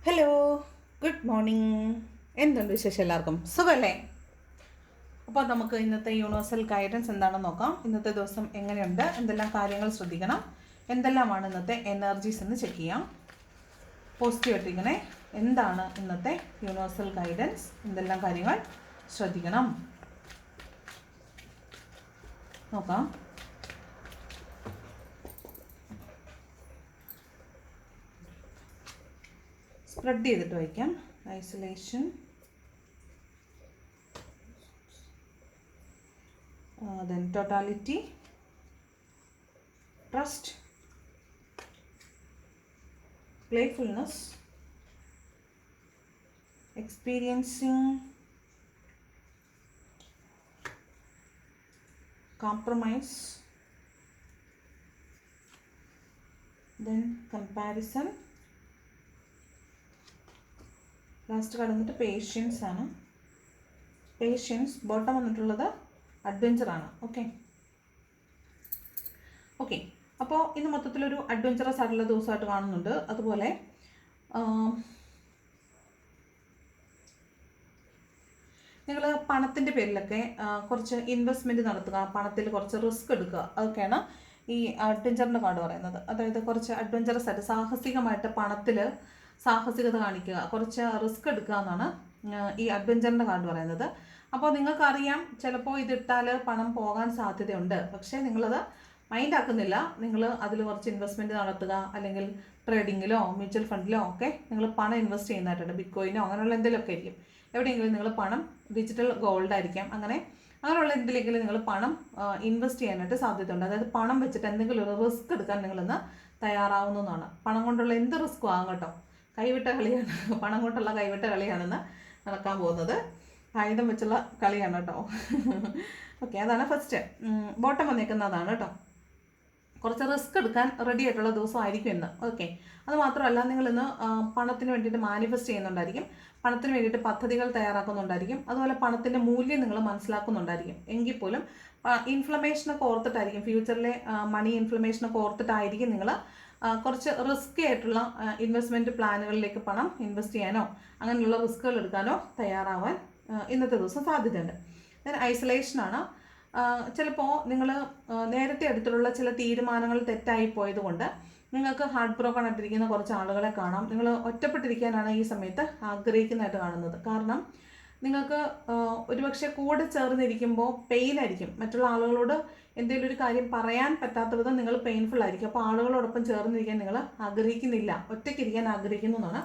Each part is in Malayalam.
Hello, good morning. എന്തുണ്ട് വിശേഷം? എല്ലാവർക്കും സുഖമല്ലേ? അപ്പോൾ നമുക്ക് ഇന്നത്തെ യൂണിവേഴ്സൽ ഗൈഡൻസ് എന്താണെന്ന് നോക്കാം. ഇന്നത്തെ ദിവസം എങ്ങനെയുണ്ട്, എന്തെല്ലാം കാര്യങ്ങൾ ശ്രദ്ധിക്കണം, എന്തെല്ലാമാണ് ഇന്നത്തെ എനർജീസ് എന്ന് ചെക്ക് ചെയ്യാം. പോസിറ്റീവ് ആയിട്ടിരിക്കണേ. എന്താണ് ഇന്നത്തെ യൂണിവേഴ്സൽ ഗൈഡൻസ്, എന്തെല്ലാം കാര്യങ്ങൾ ശ്രദ്ധിക്കണം നോക്കാം. സ്പ്രെഡ് ചെയ്തിട്ട് വയ്ക്കാം. Isolation, then totality, trust, playfulness, experiencing compromise, then comparison, last കടന്നിട്ട് പേഷ്യൻസ് ആണ്. പേഷ്യൻസ് ബോട്ടം വന്നിട്ടുള്ളത് അഡ്വഞ്ചറാണ്. ഓക്കെ. അപ്പോൾ ഇന്ന് മൊത്തത്തിലൊരു അഡ്വഞ്ചറസ് ആയിട്ടുള്ള ദിവസമായിട്ട് കാണുന്നുണ്ട്. അതുപോലെ നിങ്ങൾ പണത്തിൻ്റെ പേരിലൊക്കെ കുറച്ച് ഇൻവെസ്റ്റ്മെൻറ്റ് നടത്തുക, പണത്തിൽ കുറച്ച് റിസ്ക് എടുക്കുക, അതൊക്കെയാണ് ഈ അഡ്വഞ്ചറിൻ്റെ കാർഡ് പറയുന്നത്. അതായത് കുറച്ച് അഡ്വഞ്ചറസ് ആയിട്ട് സാഹസികമായിട്ട് പണത്തിൽ സാഹസികത കാണിക്കുക, കുറച്ച് റിസ്ക് എടുക്കുക എന്നാണ് ഈ അഡ്വഞ്ചറിൻ്റെ കാർഡ് പറയുന്നത്. അപ്പോൾ നിങ്ങൾക്കറിയാം ചിലപ്പോൾ ഇതിട്ടാൽ പണം പോകാൻ സാധ്യതയുണ്ട്, പക്ഷേ നിങ്ങളത് മൈൻഡ് ആക്കുന്നില്ല. നിങ്ങൾ അതിൽ കുറച്ച് ഇൻവെസ്റ്റ്മെൻറ്റ് നടത്തുക, അല്ലെങ്കിൽ ട്രേഡിങ്ങിലോ മ്യൂച്വൽ ഫണ്ടിലോ ഒക്കെ നിങ്ങൾ പണം ഇൻവെസ്റ്റ് ചെയ്യുന്നതായിട്ടുണ്ട്. ബിറ്റ്കോയിനോ അങ്ങനെയുള്ള എന്തെങ്കിലുമൊക്കെ ആയിരിക്കും. എവിടെയെങ്കിലും നിങ്ങൾ പണം, ഡിജിറ്റൽ ഗോൾഡ് ആയിരിക്കാം, അങ്ങനെയുള്ള എന്തിലെങ്കിലും നിങ്ങൾ പണം ഇൻവെസ്റ്റ് ചെയ്യാനായിട്ട് സാധ്യതയുണ്ട്. അതായത് പണം വെച്ചിട്ട് എന്തെങ്കിലും ഒരു റിസ്ക് എടുക്കാൻ നിങ്ങളിന്ന് തയ്യാറാവുന്നതാണ്. പണം കൊണ്ടുള്ള എന്ത് റിസ്ക്കും ആകും കേട്ടോ. കൈവിട്ട കളിയാണ്, പണം കൊണ്ടുള്ള കൈവിട്ട കളിയാണെന്ന് നടക്കാൻ പോകുന്നത്. ആയുധം വെച്ചുള്ള കളിയാണ് കേട്ടോ. ഓക്കെ, അതാണ് ഫസ്റ്റ്. ബോട്ടം വന്നേക്കുന്നതാണ് കേട്ടോ. കുറച്ച് റിസ്ക് എടുക്കാൻ റെഡി ആയിട്ടുള്ള ദിവസമായിരിക്കും ഇന്ന്. ഓക്കെ, അത് മാത്രമല്ല നിങ്ങളിന്ന് പണത്തിന് വേണ്ടിയിട്ട് മാനിഫെസ്റ്റ് ചെയ്യുന്നുണ്ടായിരിക്കും, പണത്തിന് വേണ്ടിയിട്ട് പദ്ധതികൾ തയ്യാറാക്കുന്നുണ്ടായിരിക്കും, അതുപോലെ പണത്തിൻ്റെ മൂല്യം നിങ്ങൾ മനസ്സിലാക്കുന്നുണ്ടായിരിക്കും. എങ്കിൽ പോലും ഇൻഫ്ലമേഷനൊക്കെ ഓർത്തിട്ടായിരിക്കും, ഫ്യൂച്ചറിലെ മണി ഇൻഫ്ലമേഷനൊക്കെ ഓർത്തിട്ടായിരിക്കും നിങ്ങൾ കുറച്ച് റിസ്കി ആയിട്ടുള്ള ഇൻവെസ്റ്റ്മെൻറ്റ് പ്ലാനുകളിലേക്ക് പണം ഇൻവെസ്റ്റ് ചെയ്യാനോ അങ്ങനെയുള്ള റിസ്കുകൾ എടുക്കാനോ തയ്യാറാവാൻ ഇന്നത്തെ ദിവസം സാധ്യതയുണ്ട്. ദെൻ ഐസൊലേഷനാണ്. ചിലപ്പോൾ നിങ്ങൾ നേരത്തെ എടുത്തിട്ടുള്ള ചില തീരുമാനങ്ങൾ തെറ്റായി പോയതുകൊണ്ട് നിങ്ങൾക്ക് ഹാർട്ട് ബ്രോക്കൺ ആയിട്ടിരിക്കുന്ന കുറച്ച് ആളുകളെ കാണാം. നിങ്ങൾ ഒറ്റപ്പെട്ടിരിക്കാനാണ് ഈ സമയത്ത് ആഗ്രഹിക്കുന്നതായിട്ട് കാണുന്നത്. കാരണം നിങ്ങൾക്ക് ഒരുപക്ഷെ കൂടെ ചേർന്നിരിക്കുമ്പോൾ പെയിൻ ആയിരിക്കും. മറ്റുള്ള ആളുകളോട് എന്തെങ്കിലും ഒരു കാര്യം പറയാൻ പറ്റാത്ത വിധം നിങ്ങൾ പെയിൻഫുൾ ആയിരിക്കും. അപ്പോൾ ആളുകളോടൊപ്പം ചേർന്നിരിക്കാൻ നിങ്ങൾ ആഗ്രഹിക്കുന്നില്ല, ഒറ്റയ്ക്കിരിക്കാൻ ആഗ്രഹിക്കുന്നു എന്നാണ്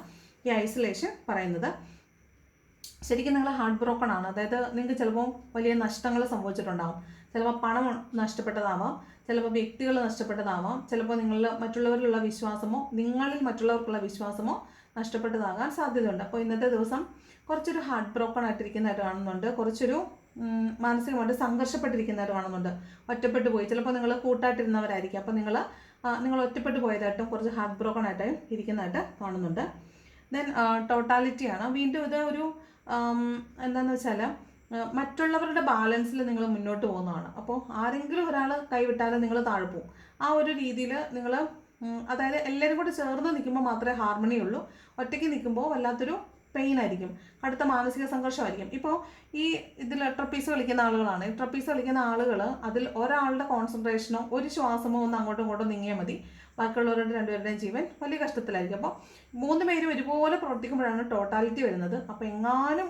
ഈ ഐസൊലേഷൻ പറയുന്നത്. ശരിക്കും നിങ്ങൾ ഹാർട്ട് ബ്രോക്കൺ ആണ്. അതായത് നിങ്ങൾക്ക് ചിലപ്പോൾ വലിയ നഷ്ടങ്ങൾ സംഭവിച്ചിട്ടുണ്ടാകും. ചിലപ്പോൾ പണം നഷ്ടപ്പെട്ടതാവാം, ചിലപ്പോൾ വ്യക്തികൾ നഷ്ടപ്പെട്ടതാവാം, ചിലപ്പോൾ മറ്റുള്ളവരിലുള്ള വിശ്വാസമോ നിങ്ങളിൽ മറ്റുള്ളവർക്കുള്ള വിശ്വാസമോ നഷ്ടപ്പെട്ടതാകാൻ സാധ്യതയുണ്ട്. അപ്പോൾ ഇന്നത്തെ ദിവസം കുറച്ചൊരു ഹാർട്ട് ബ്രോക്കൺ ആയിട്ടിരിക്കുന്നതായിട്ട് കാണുന്നുണ്ട്. കുറച്ചൊരു മാനസികമായിട്ട് സംഘർഷപ്പെട്ടിരിക്കുന്നതായിട്ട് കാണുന്നുണ്ട്. ഒറ്റപ്പെട്ടു പോയി, ചിലപ്പോൾ നിങ്ങൾ കൂട്ടായിട്ടിരുന്നവരായിരിക്കും. അപ്പോൾ നിങ്ങൾ ഒറ്റപ്പെട്ടു പോയതായിട്ടും കുറച്ച് ഹാർട്ട് ബ്രോക്കൺ ആയിട്ട് ഇരിക്കുന്നതായിട്ട് കാണുന്നുണ്ട്. ദെൻ ടോട്ടാലിറ്റിയാണ്. വീണ്ടും ഇത് ഒരു എന്താണെന്ന് വെച്ചാൽ മറ്റുള്ളവരുടെ ബാലൻസിൽ നിങ്ങൾ മുന്നോട്ട് പോകുന്നതാണ്. അപ്പോൾ ആരെങ്കിലും ഒരാൾ കൈവിട്ടാൽ നിങ്ങൾ താഴെ പോകും. ആ ഒരു രീതിയിൽ നിങ്ങൾ, അതായത് എല്ലാവരും കൂടെ ചേർന്ന് നിൽക്കുമ്പോൾ മാത്രമേ ഹാർമണി ഉള്ളൂ. ഒറ്റയ്ക്ക് നിൽക്കുമ്പോൾ വല്ലാത്തൊരു പെയിൻ ആയിരിക്കും, അടുത്ത മാനസിക സംഘർഷമായിരിക്കും. ഇപ്പോൾ ഈ ഇതിൽ ട്രപ്പീസ് കളിക്കുന്ന ആളുകളാണ്. ഈ ട്രപ്പീസ് കളിക്കുന്ന ആളുകൾ അതിൽ ഒരാളുടെ കോൺസെൻട്രേഷനോ ഒരു ശ്വാസമോ ഒന്ന് അങ്ങോട്ടും ഇങ്ങോട്ടും നീങ്ങിയാൽ മതി, ബാക്കിയുള്ളവരുടെ രണ്ടുപേരുടെയും ജീവൻ വലിയ കഷ്ടത്തിലായിരിക്കും. അപ്പോൾ 3 പേരും ഒരുപോലെ പ്രവർത്തിക്കുമ്പോഴാണ് ടോട്ടാലിറ്റി വരുന്നത്. അപ്പോൾ എങ്ങാനും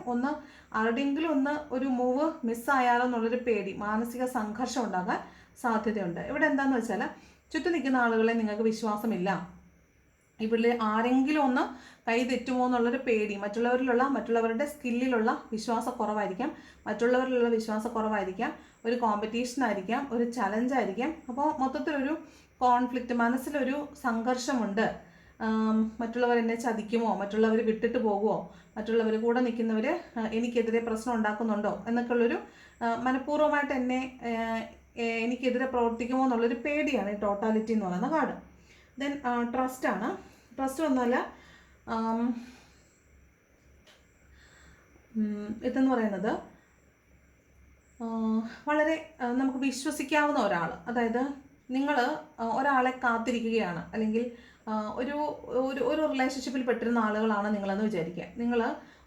ആരുടെയെങ്കിലും ഒരു മൂവ് മിസ്സായാലോ എന്നുള്ളൊരു പേടി, മാനസിക സംഘർഷം ഉണ്ടാകാൻ സാധ്യതയുണ്ട്. ഇവിടെ എന്താണെന്ന് വെച്ചാൽ ചുറ്റും നിൽക്കുന്ന ആളുകളെ നിങ്ങൾക്ക് വിശ്വാസമില്ല. ഇവിടെ ആരെങ്കിലും ഒന്ന് കൈ തെറ്റുമോ എന്നുള്ളൊരു പേടി, മറ്റുള്ളവരുടെ സ്കില്ലിലുള്ള വിശ്വാസക്കുറവായിരിക്കാം, മറ്റുള്ളവരിലുള്ള വിശ്വാസക്കുറവായിരിക്കാം, ഒരു കോമ്പറ്റീഷൻ ആയിരിക്കാം, ഒരു ചലഞ്ചായിരിക്കാം. അപ്പോൾ മൊത്തത്തിലൊരു കോൺഫ്ലിക്റ്റ്, മനസ്സിലൊരു സംഘർഷമുണ്ട്. മറ്റുള്ളവർ എന്നെ ചതിക്കുമോ, മറ്റുള്ളവർ വിട്ടിട്ട് പോകുമോ, മറ്റുള്ളവർ കൂടെ നിൽക്കുന്നവർ എനിക്കെതിരെ പ്രശ്നം ഉണ്ടാക്കുന്നുണ്ടോ എന്നൊക്കെയുള്ളൊരു മനഃപൂർവ്വമായിട്ട് എനിക്കെതിരെ പ്രവർത്തിക്കുമോ എന്നുള്ളൊരു പേടിയാണ് ഈ ടോട്ടാലിറ്റി എന്ന് പറയുന്ന കാർഡ്. ദെൻ ട്രസ്റ്റാണ്. ട്രസ്റ്റ് വന്നാൽ ഇതെന്ന് പറയുന്നത് വളരെ നമുക്ക് വിശ്വസിക്കാവുന്ന ഒരാൾ, അതായത് നിങ്ങൾ ഒരാളെ കാത്തിരിക്കുകയാണ്, അല്ലെങ്കിൽ ഒരു ഒരു ഒരു റിലേഷൻഷിപ്പിൽ പെട്ടിരുന്ന ആളുകളാണ് നിങ്ങളെന്ന് വിചാരിക്കുക. നിങ്ങൾ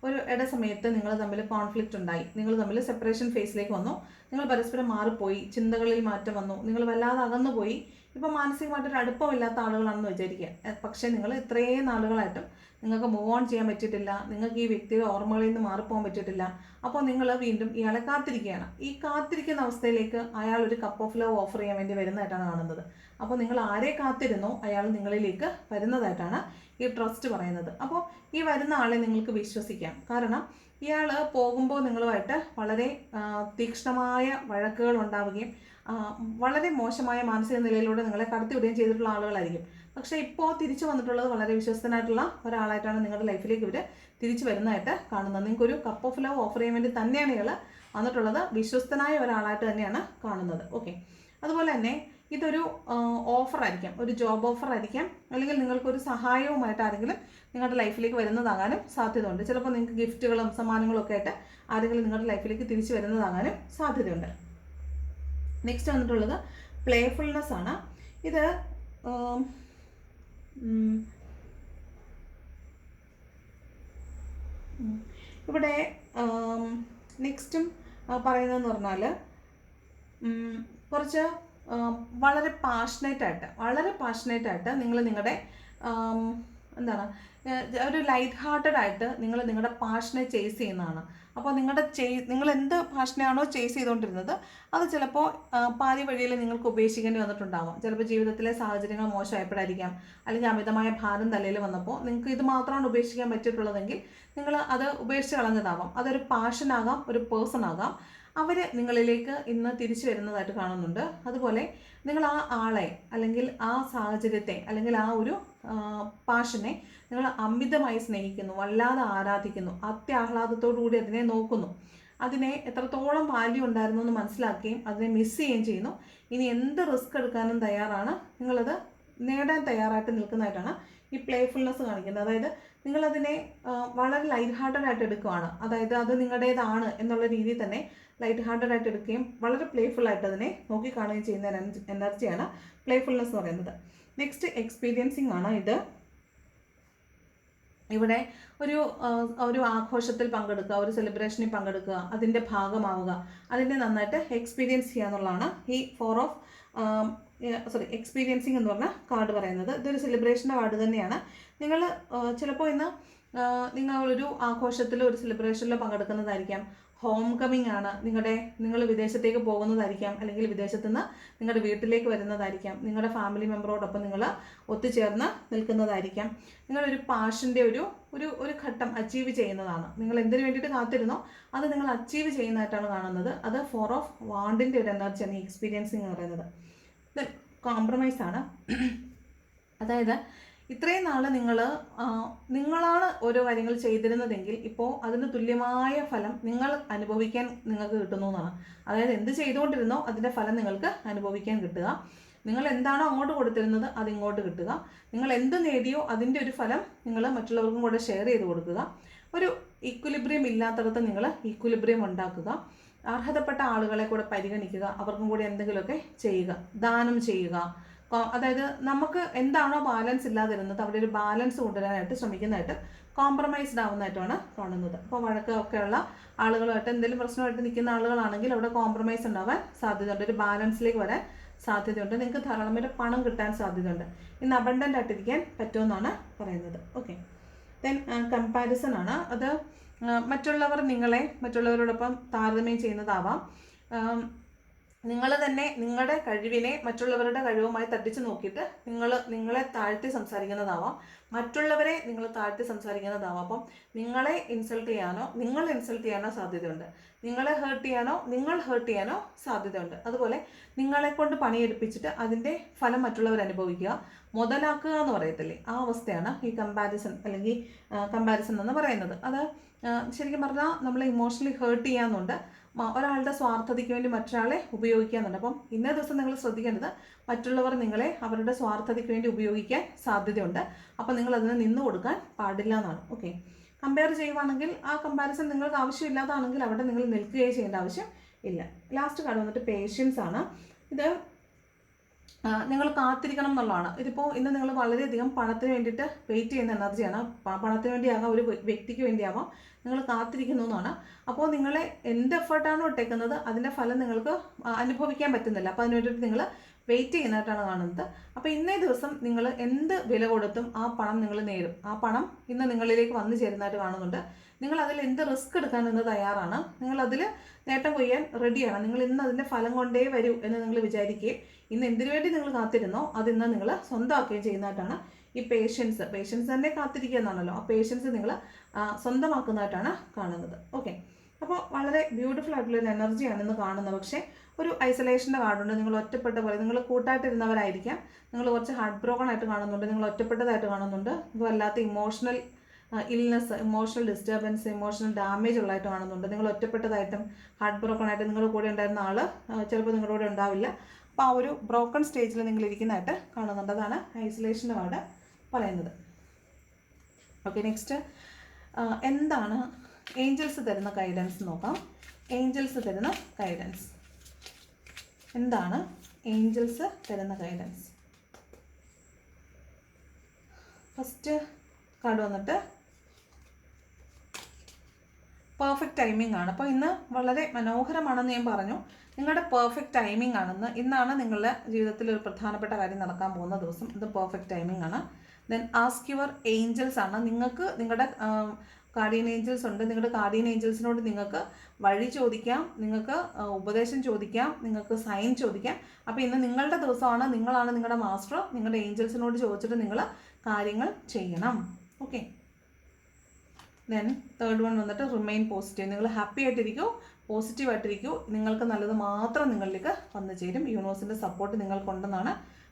ഒരു സമയത്ത് നിങ്ങൾ തമ്മിൽ കോൺഫ്ലിക്റ്റ് ഉണ്ടായി, നിങ്ങൾ തമ്മിൽ സെപ്പറേഷൻ ഫേസിലേക്ക് വന്നു, നിങ്ങൾ പരസ്പരം മാറിപ്പോയി, ചിന്തകളിൽ മാറ്റം വന്നു, നിങ്ങൾ വല്ലാതെ അകന്നു പോയി, ഇപ്പം മാനസികമായിട്ടൊരു അടുപ്പമില്ലാത്ത ആളുകളാണെന്ന് വിചാരിക്കുക. പക്ഷേ നിങ്ങൾ ഇത്രയും നാളുകളായിട്ടും നിങ്ങൾക്ക് മൂവ് ഓൺ ചെയ്യാൻ പറ്റിയിട്ടില്ല, നിങ്ങൾക്ക് ഈ വ്യക്തിയുടെ ഓർമ്മകളിൽ നിന്ന് മാറിപ്പോകാൻ പറ്റിയിട്ടില്ല. അപ്പോൾ നിങ്ങൾ വീണ്ടും ഇയാളെ കാത്തിരിക്കുകയാണ്. ഈ കാത്തിരിക്കുന്ന അവസ്ഥയിലേക്ക് അയാൾ ഒരു കപ്പ് ഓഫ് ലവ് ഓഫർ ചെയ്യാൻ വേണ്ടി വരുന്നതായിട്ടാണ് കാണുന്നത്. അപ്പോൾ നിങ്ങൾ ആരെ കാത്തിരുന്നോ അയാൾ നിങ്ങളിലേക്ക് വരുന്നതായിട്ടാണ് ഈ ട്രസ്റ്റ് പറയുന്നത്. അപ്പോൾ ഈ വരുന്ന ആളെ നിങ്ങൾക്ക് വിശ്വസിക്കാം. കാരണം ഇയാൾ പോകുമ്പോൾ നിങ്ങളുമായിട്ട് വളരെ തീക്ഷ്ണമായ വഴക്കുകൾ ഉണ്ടാവുകയും വളരെ മോശമായ മാനസിക നിലയിലൂടെ നിങ്ങളെ കടത്തിവിടുകയും ചെയ്തിട്ടുള്ള ആളുകളായിരിക്കും. പക്ഷേ ഇപ്പോൾ തിരിച്ചു വന്നിട്ടുള്ളത് വളരെ വിശ്വസ്തനായിട്ടുള്ള ഒരാളായിട്ടാണ് നിങ്ങളുടെ ലൈഫിലേക്ക് ഇവർ തിരിച്ചു വരുന്നതായിട്ട് കാണുന്നത്. നിങ്ങൾക്കൊരു കപ്പ് ഓഫ് ലവ് ഓഫർ ചെയ്യാൻ വേണ്ടി തന്നെയാണ് ഇയാൾ വന്നിട്ടുള്ളത്. വിശ്വസ്തനായ ഒരാളായിട്ട് തന്നെയാണ് കാണുന്നത്. ഓക്കെ, അതുപോലെ തന്നെ ഇതൊരു ഓഫറായിരിക്കാം, ഒരു ജോബ് ഓഫർ ആയിരിക്കാം, അല്ലെങ്കിൽ നിങ്ങൾക്കൊരു സഹായവുമായിട്ട് ആരെങ്കിലും നിങ്ങളുടെ ലൈഫിലേക്ക് വരുന്നതാകാനും സാധ്യതയുണ്ട്. ചിലപ്പോൾ നിങ്ങൾക്ക് ഗിഫ്റ്റുകളും സമ്മാനങ്ങളും ഒക്കെ ആയിട്ട് ആരെങ്കിലും നിങ്ങളുടെ ലൈഫിലേക്ക് തിരിച്ചു വരുന്നതാകാനും സാധ്യതയുണ്ട്. നെക്സ്റ്റ് വന്നിട്ടുള്ളത് പ്ലേഫുൾനെസ് ആണ്. ഇത് ഇവിടെ നെക്സ്റ്റും പറയുന്നതെന്ന് പറഞ്ഞാൽ കുറച്ച് വളരെ പാഷനേറ്റായിട്ട് നിങ്ങൾ നിങ്ങളുടെ എന്താണ് ഒരു ലൈറ്റ് ഹാർട്ടഡ് ആയിട്ട് നിങ്ങൾ നിങ്ങളുടെ പാഷനെ ചേസ് ചെയ്യുന്നതാണ്. അപ്പോൾ നിങ്ങൾ എന്ത് പാഷനെയാണോ ചേസ് ചെയ്തുകൊണ്ടിരുന്നത് അത് ചിലപ്പോൾ പാതി വഴിയിൽ നിങ്ങൾക്ക് ഉപേക്ഷിക്കേണ്ടി വന്നിട്ടുണ്ടാകും. ചിലപ്പോൾ ജീവിതത്തിലെ സാഹചര്യങ്ങൾ മോശമായപ്പോഴായിരിക്കാം, അല്ലെങ്കിൽ അമിതമായ ഭാരം തലയിൽ വന്നപ്പോൾ നിങ്ങൾക്ക് ഇത് മാത്രമാണ് ഉപേക്ഷിക്കാൻ പറ്റിയിട്ടുള്ളതെങ്കിൽ നിങ്ങൾ അത് ഉപേക്ഷിച്ച് കളഞ്ഞതാവാം. അതൊരു പാഷനാകാം, ഒരു പേഴ്സൺ ആകാം. അവർ നിങ്ങളിലേക്ക് ഇന്ന് തിരിച്ചു വരുന്നതായിട്ട് കാണുന്നുണ്ട്. അതുപോലെ നിങ്ങൾ ആ ആളെ അല്ലെങ്കിൽ ആ സാഹചര്യത്തെ അല്ലെങ്കിൽ ആ ഒരു പാഷനെ നിങ്ങൾ അമിതമായി സ്നേഹിക്കുന്നു, വല്ലാതെ ആരാധിക്കുന്നു, അത്യാഹ്ലാദത്തോടു കൂടി അതിനെ നോക്കുന്നു, അതിനെ എത്രത്തോളം വാല്യൂ ഉണ്ടായിരുന്നു എന്ന് മനസ്സിലാക്കുകയും അതിനെ മിസ് ചെയ്യുകയും ചെയ്യുന്നു. ഇനി എന്ത് റിസ്ക് എടുക്കാനും തയ്യാറാണ്, നിങ്ങളത് നേടാൻ തയ്യാറായിട്ട് നിൽക്കുന്നതായിട്ടാണ് ഈ പ്ലേഫുൾനെസ് കാണിക്കുന്നത്. അതായത് നിങ്ങളതിനെ വളരെ ലൈറ്റ് ഹാർട്ടഡ് ആയിട്ട് എടുക്കുകയാണ്. അതായത് അത് നിങ്ങളുടേതാണ് എന്നുള്ള രീതിയിൽ തന്നെ ലൈറ്റ് ഹാർട്ടഡ് ആയിട്ട് എടുക്കുകയും വളരെ പ്ലേഫുൾ ആയിട്ട് അതിനെ നോക്കിക്കാണുകയും ചെയ്യുന്ന എനർജിയാണ് പ്ലേഫുൾനെസ് എന്ന് പറയുന്നത്. നെക്സ്റ്റ് എക്സ്പീരിയൻസിങ് ആണ്. ഇവിടെ ഒരു ആഘോഷത്തിൽ പങ്കെടുക്കുക, ഒരു സെലിബ്രേഷനിൽ പങ്കെടുക്കുക, അതിൻ്റെ ഭാഗമാവുക, അതിനെ നന്നായിട്ട് എക്സ്പീരിയൻസ് ചെയ്യുക എന്നുള്ളതാണ് ഈ എക്സ്പീരിയൻസിങ് എന്ന് പറഞ്ഞ കാർഡ് പറയുന്നത്. ഇതൊരു സെലിബ്രേഷൻ്റെ കാർഡ് തന്നെയാണ്. നിങ്ങൾ ചിലപ്പോൾ ഇന്ന് നിങ്ങളൊരു ആഘോഷത്തിലോ ഒരു സെലിബ്രേഷനിലോ പങ്കെടുക്കുന്നതായിരിക്കാം. ഹോം കമ്മിങ് ആണ്, നിങ്ങൾ വിദേശത്തേക്ക് പോകുന്നതായിരിക്കാം, അല്ലെങ്കിൽ വിദേശത്തു നിന്ന് നിങ്ങളുടെ വീട്ടിലേക്ക് വരുന്നതായിരിക്കാം, നിങ്ങളുടെ ഫാമിലി മെമ്പറോടൊപ്പം നിങ്ങൾ ഒത്തുചേർന്ന് നിൽക്കുന്നതായിരിക്കാം. നിങ്ങളൊരു പാഷൻ്റെ ഒരു ഘട്ടം അച്ചീവ് ചെയ്യുന്നതാണ്. നിങ്ങൾ എന്തിനു വേണ്ടിയിട്ട് കാത്തിരുന്നോ അത് നിങ്ങൾ അച്ചീവ് ചെയ്യുന്നതായിട്ടാണ് കാണുന്നത്. അത് 4 ഓഫ് വാണ്ടിൻ്റെ ഒരു എനർജിയാണ് ഈ എക്സ്പീരിയൻസിങ് എന്ന് പറയുന്നത്. ഇത് കോംപ്രമൈസ് ആണ്. അതായത് ഇത്രയും നാൾ നിങ്ങളാണ് ഓരോ കാര്യങ്ങൾ ചെയ്തിരുന്നതെങ്കിൽ ഇപ്പോൾ അതിന് തുല്യമായ ഫലം നിങ്ങൾ അനുഭവിക്കാൻ നിങ്ങൾക്ക് കിട്ടുന്നു എന്നാണ്. അതായത് എന്ത് ചെയ്തുകൊണ്ടിരുന്നോ അതിൻ്റെ ഫലം നിങ്ങൾക്ക് അനുഭവിക്കാൻ കിട്ടുക. നിങ്ങൾ എന്താണോ അങ്ങോട്ട് കൊടുത്തിരുന്നത് അത് ഇങ്ങോട്ട് കിട്ടുക. നിങ്ങൾ എന്ത് നേടിയോ അതിൻ്റെ ഒരു ഫലം നിങ്ങൾ മറ്റുള്ളവർക്കും കൂടെ ഷെയർ ചെയ്ത് കൊടുക്കുക. ഒരു ഈക്വിലിബ്രിയം ഇല്ലാത്തടത്ത് നിങ്ങൾ ഈക്വിലിബ്രിയം ഉണ്ടാക്കുക. അർഹതപ്പെട്ട ആളുകളെ കൂടെ പരിഗണിക്കുക, അവർക്കും കൂടി എന്തെങ്കിലുമൊക്കെ ചെയ്യുക, ദാനം ചെയ്യുക. അതായത് നമുക്ക് എന്താണോ ബാലൻസ് ഇല്ലാതിരുന്നത് അവിടെ ഒരു ബാലൻസ് കൊണ്ടുവരാനായിട്ട് ശ്രമിക്കുന്നതായിട്ട് കോംപ്രമൈസ്ഡ് ആവുന്നതായിട്ടാണ് കാണുന്നത്. അപ്പോൾ വഴക്കൊക്കെയുള്ള ആളുകളുമായിട്ട് എന്തെങ്കിലും പ്രശ്നമായിട്ട് നിൽക്കുന്ന ആളുകളാണെങ്കിൽ അവിടെ കോംപ്രമൈസ് ഉണ്ടാവാൻ സാധ്യതയുണ്ട്, ഒരു ബാലൻസിലേക്ക് വരാൻ സാധ്യതയുണ്ട്. നിങ്ങൾക്ക് ധാരാളമായിട്ട് പണം കിട്ടാൻ സാധ്യതയുണ്ട്. ഇന്ന് അബണ്ടൻ്റ് ആയിട്ടിരിക്കാൻ പറ്റുമെന്നാണ് പറയുന്നത്. ഓക്കെ, ദെൻ കമ്പാരിസൺ ആണ്. അത് മറ്റുള്ളവരോടൊപ്പം താരതമ്യം ചെയ്യുന്നതാവാം. നിങ്ങൾ തന്നെ നിങ്ങളുടെ കഴിവിനെ മറ്റുള്ളവരുടെ കഴിവുമായി തട്ടിച്ച് നോക്കിയിട്ട് നിങ്ങളെ താഴ്ത്തി സംസാരിക്കുന്നതാവാം, മറ്റുള്ളവരെ നിങ്ങൾ താഴ്ത്തി സംസാരിക്കുന്നതാവാം. അപ്പം നിങ്ങൾ ഇൻസൾട്ട് ചെയ്യാനോ സാധ്യതയുണ്ട്. നിങ്ങളെ ഹേർട്ട് ചെയ്യാനോ സാധ്യതയുണ്ട്. അതുപോലെ നിങ്ങളെക്കൊണ്ട് പണിയെടുപ്പിച്ചിട്ട് അതിൻ്റെ ഫലം മറ്റുള്ളവർ അനുഭവിക്കുക, മുതലാക്കുക എന്ന് പറയത്തില്ലേ, ആ അവസ്ഥയാണ് ഈ കമ്പാരിസൺ എന്ന് പറയുന്നത്. അത് ശരിക്കും പറഞ്ഞാൽ നമ്മളെ ഇമോഷണലി ഹേർട്ട് ചെയ്യാന്നുണ്ട്, ഒരാളുടെ സ്വാർത്ഥതയ്ക്ക് വേണ്ടി മറ്റൊരാളെ ഉപയോഗിക്കാന്നുണ്ട്. അപ്പം ഇന്നേ ദിവസം നിങ്ങൾ ശ്രദ്ധിക്കേണ്ടത് മറ്റുള്ളവർ നിങ്ങളെ അവരുടെ സ്വാർത്ഥതയ്ക്ക് വേണ്ടി ഉപയോഗിക്കാൻ സാധ്യതയുണ്ട്. അപ്പം നിങ്ങൾ അതിന് നിന്ന് കൊടുക്കാൻ പാടില്ല എന്നാണ്. ഓക്കെ, കമ്പയർ ചെയ്യുവാണെങ്കിൽ ആ കമ്പാരിസൺ നിങ്ങൾക്ക് ആവശ്യമില്ലാതാണെങ്കിൽ അവിടെ നിങ്ങൾ നിൽക്കുകയോ ചെയ്യേണ്ട ആവശ്യം ഇല്ല. ലാസ്റ്റ് കാർഡ് വന്നിട്ട് പേഷ്യൻസ് ആണ്. ഇത് നിങ്ങൾ കാത്തിരിക്കണം എന്നുള്ളതാണ്. ഇതിപ്പോൾ ഇന്ന് നിങ്ങൾ വളരെയധികം പണത്തിന് വേണ്ടിയിട്ട് വെയിറ്റ് ചെയ്യുന്ന എനർജിയാണ്. പണത്തിന് വേണ്ടിയാകാം, ഒരു വ്യക്തിക്ക് വേണ്ടിയാവാം നിങ്ങൾ കാത്തിരിക്കുന്നു എന്നാണ്. അപ്പോൾ നിങ്ങളെ എന്ത് എഫേർട്ടാണോ ഇട്ടേക്കുന്നത് അതിൻ്റെ ഫലം നിങ്ങൾക്ക് അനുഭവിക്കാൻ പറ്റുന്നില്ല. അപ്പോൾ അതിന് വേണ്ടിയിട്ട് നിങ്ങൾ വെയിറ്റ് ചെയ്യുന്നതായിട്ടാണ് കാണുന്നത്. അപ്പോൾ ഇന്നേ ദിവസം നിങ്ങൾ എന്ത് വില കൊടുത്തും ആ പണം നിങ്ങൾ നേടും. ആ പണം ഇന്ന് നിങ്ങളിലേക്ക് വന്നു ചേരുന്നതായിട്ട് കാണുന്നുണ്ട്. നിങ്ങൾ അതിൽ എന്ത് റിസ്ക് എടുക്കാൻ ഇന്ന് തയ്യാറാണ്. നിങ്ങൾ അതിൽ നേട്ടം കൊയ്യാൻ റെഡിയാണ്. നിങ്ങൾ ഇന്ന് അതിൻ്റെ ഫലം കൊണ്ടേ വരൂ എന്ന് നിങ്ങൾ വിചാരിക്കുകയും ഇന്ന് എന്തിനു വേണ്ടി നിങ്ങൾ കാത്തിരുന്നോ അതിന്ന് നിങ്ങൾ സ്വന്തമാക്കുകയും ചെയ്യുന്നതായിട്ടാണ് ഈ പേഷ്യൻസ് തന്നെ കാത്തിരിക്കുക എന്നാണല്ലോ. ആ പേഷ്യൻസ് നിങ്ങൾ സ്വന്തമാക്കുന്നതായിട്ടാണ് കാണുന്നത്. ഓക്കെ, അപ്പോൾ വളരെ ബ്യൂട്ടിഫുൾ ആയിട്ടുള്ളൊരു എനർജിയാണെന്ന് കാണുന്നത്. പക്ഷേ ഒരു ഐസൊലേഷൻ്റെ കാർഡുണ്ട്. നിങ്ങൾ ഒറ്റപ്പെട്ട പോലെ, നിങ്ങൾ കൂട്ടായിട്ടിരുന്നവരായിരിക്കാം, നിങ്ങൾ കുറച്ച് ഹാർട്ട് ബ്രോക്കൺ ആയിട്ട് കാണുന്നുണ്ട്, നിങ്ങൾ ഒറ്റപ്പെട്ടതായിട്ട് കാണുന്നുണ്ട്, വല്ലാത്ത emotional illness, emotional disturbance, emotional damage ഉള്ളതായിട്ട് കാണുന്നുണ്ട്. നിങ്ങൾ ഒറ്റപ്പെട്ടതായിട്ടും ഹാർട്ട് ബ്രോക്കൺ ആയിട്ട് നിങ്ങളുടെ കൂടെ ഉണ്ടായിരുന്ന ആൾ ചിലപ്പോൾ നിങ്ങളുടെ കൂടെ ഉണ്ടാവില്ല. അപ്പോൾ ആ ഒരു ബ്രോക്കൺ സ്റ്റേജിൽ നിങ്ങൾ ഇരിക്കുന്നതായിട്ട് കാണുന്നുണ്ട്. അതാണ് ഐസൊലേഷൻ്റെ കാർഡ് പറയുന്നത്. ഓക്കെ, നെക്സ്റ്റ് എന്താണ് ഏഞ്ചൽസ് തരുന്ന ഗൈഡൻസ് നോക്കാം. ഏഞ്ചൽസ് തരുന്ന ഗൈഡൻസ് എന്താണ്? ഏഞ്ചൽസ് തരുന്ന ഗൈഡൻസ് ഫസ്റ്റ് കാർഡ് വന്നിട്ട് പെർഫെക്റ്റ് ടൈമിംഗ് ആണ്. അപ്പോൾ ഇന്ന് വളരെ മനോഹരമാണെന്ന് ഞാൻ പറഞ്ഞു. നിങ്ങളുടെ പെർഫെക്റ്റ് ടൈമിംഗ് ആണെന്ന്. ഇന്നാണ് നിങ്ങളുടെ ജീവിതത്തിൽ ഒരു പ്രധാനപ്പെട്ട കാര്യം നടക്കാൻ പോകുന്ന ദിവസം. ഇത് പെർഫെക്റ്റ് ടൈമിംഗ് ആണ്. ദെൻ ആസ്ക് യുവർ ഏഞ്ചൽസ് ആണ്. നിങ്ങൾക്ക് നിങ്ങളുടെ ഗാർഡിയൻ ഏഞ്ചൽസ് ഉണ്ട്. നിങ്ങളുടെ ഗാർഡിയൻ ഏഞ്ചൽസിനോട് നിങ്ങൾക്ക് വഴി ചോദിക്കാം, നിങ്ങൾക്ക് ഉപദേശം ചോദിക്കാം, നിങ്ങൾക്ക് സൈൻ ചോദിക്കാം. അപ്പോൾ ഇന്ന് നിങ്ങളുടെ ദിവസമാണ്. നിങ്ങളാണ് നിങ്ങളുടെ മാസ്റ്റർ. നിങ്ങളുടെ ഏഞ്ചൽസിനോട് ചോദിച്ചിട്ട് നിങ്ങൾ കാര്യങ്ങൾ ചെയ്യണം. ഓക്കെ, ദെൻ തേർഡ് വൺ വന്നിട്ട് റിമെയിൻ പോസിറ്റീവ്. നിങ്ങൾ ഹാപ്പി ആയിട്ടിരിക്കൂ, പോസിറ്റീവായിട്ടിരിക്കൂ. നിങ്ങൾക്ക് നല്ലത് മാത്രം നിങ്ങളിലേക്ക് വന്നു ചേരും. യൂണിവേഴ്സിൻ്റെ സപ്പോർട്ട് നിങ്ങൾക്കുണ്ടെന്നാണ്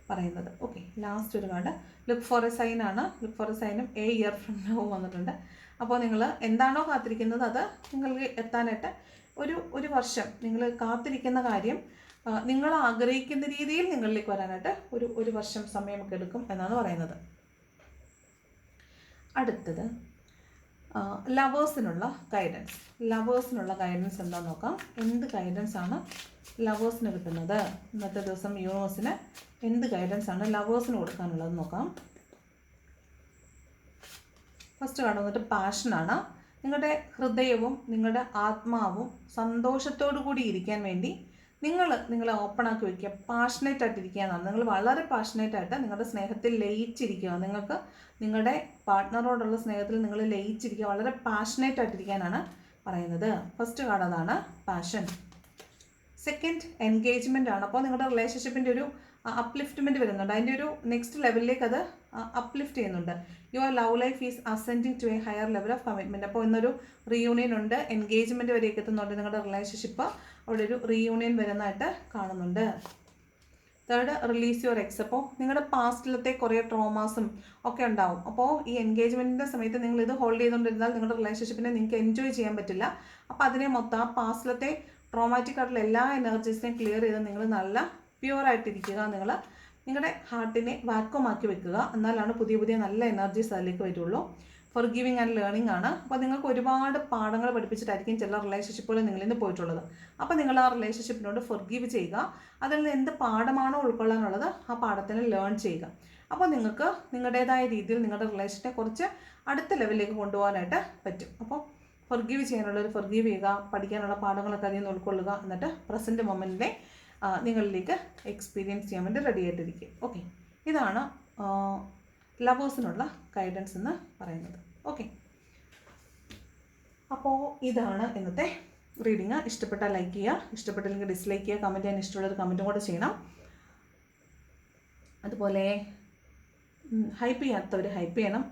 പറയുന്നത്. ഓക്കെ, ലാസ്റ്റ് ഒരു card look for a sign ആണ്. ലുക്ക് ഫോർ എ സൈനും എ ഇയർ ഫ്രം നൗ വന്നിട്ടുണ്ട്. അപ്പോൾ നിങ്ങൾ എന്താണോ കാത്തിരിക്കുന്നത് അത് നിങ്ങൾക്ക് എത്താനായിട്ട് ഒരു വർഷം നിങ്ങൾ കാത്തിരിക്കുന്ന കാര്യം നിങ്ങൾ ആഗ്രഹിക്കുന്ന രീതിയിൽ നിങ്ങളിലേക്ക് വരാനായിട്ട് ഒരു വർഷം സമയമൊക്കെ എടുക്കും എന്നാണ് പറയുന്നത്. അടുത്തത് ലവേഴ്സിനുള്ള ഗൈഡൻസ്. ലവേഴ്സിനുള്ള ഗൈഡൻസ് എന്താണെന്ന് നോക്കാം. എന്ത് ഗൈഡൻസ് ആണ് ലവേഴ്സിന് കിട്ടുന്നത്? ഇന്നത്തെ ദിവസം യൂണിവേഴ്സിന് എന്ത് ഗൈഡൻസ് ആണ് ലവേഴ്സിന് കൊടുക്കാനുള്ളത് നോക്കാം. ഫസ്റ്റ് കാർഡ് വന്നിട്ട് പാഷനാണ്. നിങ്ങളുടെ ഹൃദയവും നിങ്ങളുടെ ആത്മാവും സന്തോഷത്തോടു കൂടി ഇരിക്കാൻ വേണ്ടി നിങ്ങളെ ഓപ്പണാക്കി വയ്ക്കുക. പാഷനേറ്റ് ആയിട്ടിരിക്കുക എന്നാണ്. നിങ്ങൾ വളരെ പാഷനേറ്റ് ആയിട്ട് നിങ്ങളുടെ സ്നേഹത്തിൽ ലയിച്ചിരിക്കുക. നിങ്ങൾക്ക് നിങ്ങളുടെ പാർട്ട്ണറോടുള്ള സ്നേഹത്തിൽ നിങ്ങൾ ലയിച്ചിരിക്കുക. വളരെ പാഷനേറ്റ് ആയിട്ടിരിക്കാനാണ് പറയുന്നത്. ഫസ്റ്റ് കാർഡ് അതാണ്, പാഷൻ. സെക്കൻഡ് എൻഗേജ്മെൻ്റ് ആണ്. അപ്പോൾ നിങ്ങളുടെ റിലേഷൻഷിപ്പിൻ്റെ ഒരു അപ്ലിഫ്റ്റ്മെൻറ്റ് വരുന്നുണ്ട്. അതിൻ്റെ ഒരു നെക്സ്റ്റ് ലെവലിലേക്ക് അത് അപ്ലിഫ്റ്റ് ചെയ്യുന്നുണ്ട്. Your love life is ascending to a higher level of commitment. അപ്പോൾ ഇന്നൊരു റീയൂണിയൻ ഉണ്ട്, എൻഗേജ്മെൻറ്റ് വരെയൊക്കെ എത്തുന്നുണ്ട്. നിങ്ങളുടെ റിലേഷൻഷിപ്പ് അവിടെ ഒരു റീയൂണിയൻ വരുന്നതായിട്ട് കാണുന്നുണ്ട്. Third release your X. അപ്പോൾ നിങ്ങളുടെ പാസ്റ്റിലത്തെ കുറേ ട്രോമാസും ഒക്കെ ഉണ്ടാവും. അപ്പോൾ ഈ എൻഗേജ്മെൻറ്റിൻ്റെ സമയത്ത് നിങ്ങൾ ഇത് ഹോൾഡ് ചെയ്തുകൊണ്ടിരുന്നാൽ നിങ്ങളുടെ റിലേഷൻഷിപ്പിനെ നിങ്ങൾക്ക് എൻജോയ് ചെയ്യാൻ പറ്റില്ല. അപ്പോൾ അതിനെ മൊത്തം ആ പാസ്റ്റിലത്തെ ട്രോമാറ്റിക് ആയിട്ടുള്ള എല്ലാ എനർജീസിനെയും ക്ലിയർ ചെയ്ത് നിങ്ങൾ നല്ല പ്യുവറായിട്ടിരിക്കുക. നിങ്ങളുടെ ഹാർട്ടിനെ വാക്വമാക്കി വെക്കുക. എന്നാലാണ് പുതിയ നല്ല എനർജീസ് അതിലേക്ക് വരുള്ളൂ. ഫോർഗിവിങ് ആൻഡ് ലേണിംഗ് ആണ്. അപ്പോൾ നിങ്ങൾക്ക് ഒരുപാട് പാഠങ്ങൾ പഠിപ്പിച്ചിട്ടായിരിക്കും ചില റിലേഷൻഷിപ്പുകൾ നിങ്ങളിൽ നിന്ന് പോയിട്ടുള്ളത്. അപ്പോൾ നിങ്ങൾ ആ റിലേഷൻഷിപ്പിനോട് ഫോർഗീവ് ചെയ്യുക. അതിൽ നിന്ന് എന്ത് പാഠമാണോ ഉൾക്കൊള്ളാനുള്ളത് ആ പാഠത്തിന് ലേൺ ചെയ്യുക. അപ്പോൾ നിങ്ങൾക്ക് നിങ്ങളുടേതായ രീതിയിൽ നിങ്ങളുടെ റിലേഷനെ കുറച്ച് അടുത്ത ലെവലിലേക്ക് കൊണ്ടുപോകാനായിട്ട് പറ്റും. അപ്പോൾ ഫോർഗീവ് ചെയ്യാനുള്ളൊരു ഫോർഗീവ് ചെയ്യുക, പഠിക്കാനുള്ള പാഠങ്ങളൊക്കെ അതിൽ നിന്ന് ഉൾക്കൊള്ളുക. എന്നിട്ട് പ്രസൻറ്റ് മൊമെൻറ്റിനെ നിങ്ങളിലേക്ക് എക്സ്പീരിയൻസ് ചെയ്യാൻ വേണ്ടി റെഡി ആയിട്ടിരിക്കും. ഓക്കെ, ഇതാണ് ലവേഴ്സിനുള്ള ഗൈഡൻസ് എന്ന് പറയുന്നത്. ഓക്കെ, അപ്പോൾ ഇതാണ് ഇന്നത്തെ റീഡിങ്. ഇഷ്ടപ്പെട്ടാൽ ലൈക്ക് ചെയ്യുക, ഇഷ്ടപ്പെട്ടില്ലെങ്കിൽ ഡിസ്ലൈക്ക് ചെയ്യുക, കമൻറ്റ് ചെയ്യാൻ ഇഷ്ടമുള്ളൊരു കമൻറ്റും കൂടെ ചെയ്യണം. അതുപോലെ ഹൈപ്പ് ചെയ്യാത്തവർ ഹൈപ്പ് ചെയ്യണം,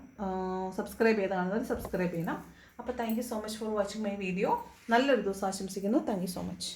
സബ്സ്ക്രൈബ് ചെയ്ത് കാണുന്നവർ സബ്സ്ക്രൈബ് ചെയ്യണം. അപ്പോൾ thank you so much for watching my video. നല്ലൊരു ദിവസം ആശംസിക്കുന്നു. Thank you so much.